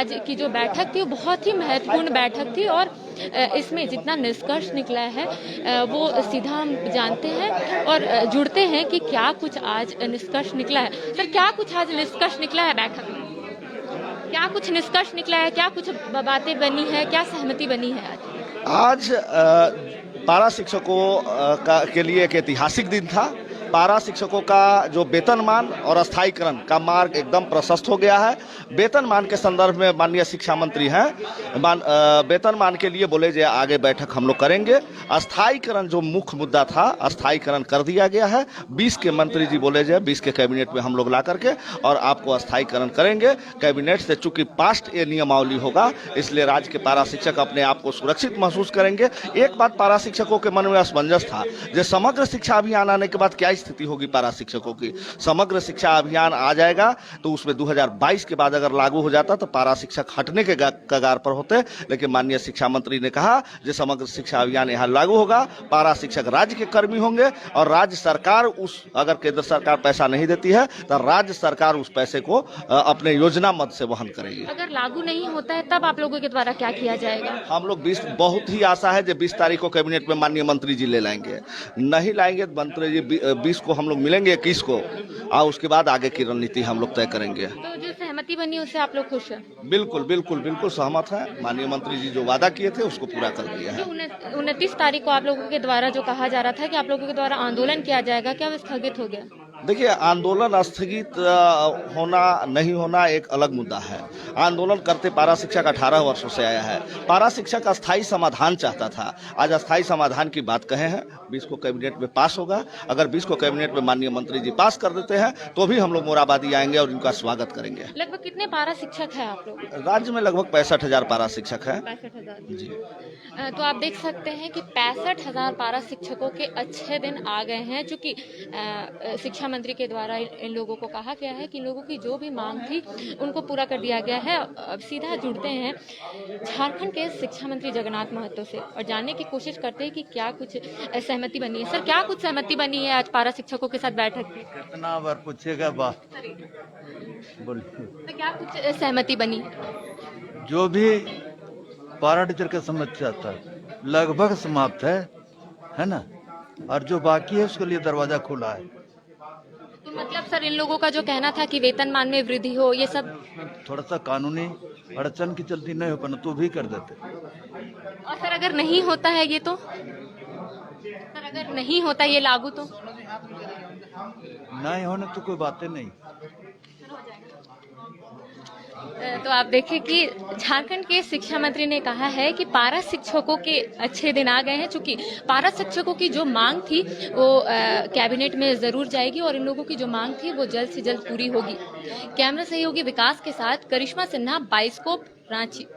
आज की जो बैठक थी वो बहुत ही महत्वपूर्ण बैठक थी और इसमें जितना निष्कर्ष निकला है वो सीधा हम जानते हैं और जुड़ते हैं कि क्या कुछ आज निष्कर्ष निकला है। सर, क्या कुछ आज निष्कर्ष निकला है बैठक में? क्या कुछ निष्कर्ष निकला है, क्या कुछ बातें बनी है, क्या सहमति बनी है आज? पारा शिक्षकों के लिए एक ऐतिहासिक दिन था। पारा शिक्षकों का जो वेतनमान और अस्थायीकरण का मार्ग एकदम प्रशस्त हो गया है। वेतनमान के संदर्भ में माननीय शिक्षा मंत्री हैं, वेतनमान के लिए बोले जो आगे बैठक हम लोग करेंगे। अस्थायीकरण जो मुख्य मुद्दा था, अस्थायीकरण कर दिया गया है। 20 के मंत्री जी बोले जो 20 के कैबिनेट में हम लोग ला करके और आपको अस्थायीकरण करेंगे। कैबिनेट से चूंकि पास्ट ये नियमावली होगा, इसलिए राज्य के पारा शिक्षक अपने आप को सुरक्षित महसूस करेंगे। एक बात पारा शिक्षकों के मन में असमंजस था, जो समग्र शिक्षा अभियान आने के बाद क्या स्थिति होगी पारा शिक्षकों की। समग्र शिक्षा अभियान आ जाएगा तो उसमें 2022 के बाद अगर लागू हो जाता तो पारा शिक्षक हटने के कगार पर होते। लेकिन माननीय शिक्षा मंत्री ने कहा जो समग्र शिक्षा अभियान यहाँ लागू होगा, पारा शिक्षक राज्य के कर्मी होंगे और राज्य सरकार अगर केंद्र सरकार पैसा नहीं देती है तो राज्य सरकार उस पैसे को अपने योजना मद से वहन करेगी। अगर लागू नहीं होता है तब आप लोगों के द्वारा क्या किया जाएगा? हम लोग 20 बहुत ही आशा है जो 20 तारीख को कैबिनेट में माननीय मंत्री जी ले लाएंगे। नहीं लाएंगे तो मंत्री जी 20 को हम लोग मिलेंगे, 21 को, और उसके बाद आगे की रणनीति हम लोग तय करेंगे। तो जो सहमति बनी उससे आप लोग खुश हैं? बिल्कुल बिल्कुल बिल्कुल सहमत है। माननीय मंत्री जी जो वादा किए थे उसको पूरा कर दिया है। 29 तारीख को आप लोगों के द्वारा जो कहा जा रहा था कि आप लोगों के द्वारा आंदोलन किया जाएगा, क्या वो स्थगित हो गया? देखिए, आंदोलन स्थगित होना नहीं होना एक अलग मुद्दा है। आंदोलन करते पारा शिक्षक 18 वर्षों से आया है। पारा शिक्षक अस्थायी समाधान चाहता था। आज अस्थायी समाधान की बात कहे हैं, 20 को कैबिनेट में पास होगा। अगर 20 को कैबिनेट में माननीय मंत्री जी पास कर देते हैं तो भी हम लोग मोराबादी आएंगे और इनका स्वागत करेंगे। लगभग कितने पारा शिक्षक हैं आप लोग? राज्य में लगभग 65,000 पारा शिक्षक हैं। 65,000 जी। तो आप देख सकते हैं कि 65,000 पारा शिक्षकों के अच्छे दिन आ गए हैं, चूंकि शिक्षा मंत्री के द्वारा इन लोगों को कहा गया है कि इन लोगों की जो भी मांग थी उनको पूरा कर दिया गया है। अब सीधा जुड़ते हैं झारखंड के शिक्षा मंत्री जगन्नाथ महतो से और जानने की कोशिश करते हैं कि क्या कुछ सहमति बनी है। सर, क्या कुछ सहमति बनी है आज पारा शिक्षकों के साथ बैठक में? कितना बार पूछेगा बा बोलिए। तो क्या कुछ सहमति बनी? जो भी पारा टीचर का समस्या था लगभग समाप्त है ना, और जो बाकी है उसके लिए दरवाजा खुला है। तो मतलब सर, इन लोगों का जो कहना था कि वेतनमान में वृद्धि हो, ये सब थोड़ा सा कानूनी अड़चन की चलती नहीं हो पाना तो भी कर देते। और सर अगर नहीं होता है ये तो सर अगर नहीं होता ये लागू तो नहीं होने तो कोई बातें नहीं। तो आप देखिए कि झारखंड के शिक्षा मंत्री ने कहा है कि पारा शिक्षकों के अच्छे दिन आ गए हैं, चूंकि पारा शिक्षकों की जो मांग थी वो कैबिनेट में जरूर जाएगी और इन लोगों की जो मांग थी वो जल्द से जल्द पूरी होगी। कैमरा सहयोगी विकास के साथ करिश्मा सिन्हा, बाइस्कोप, रांची।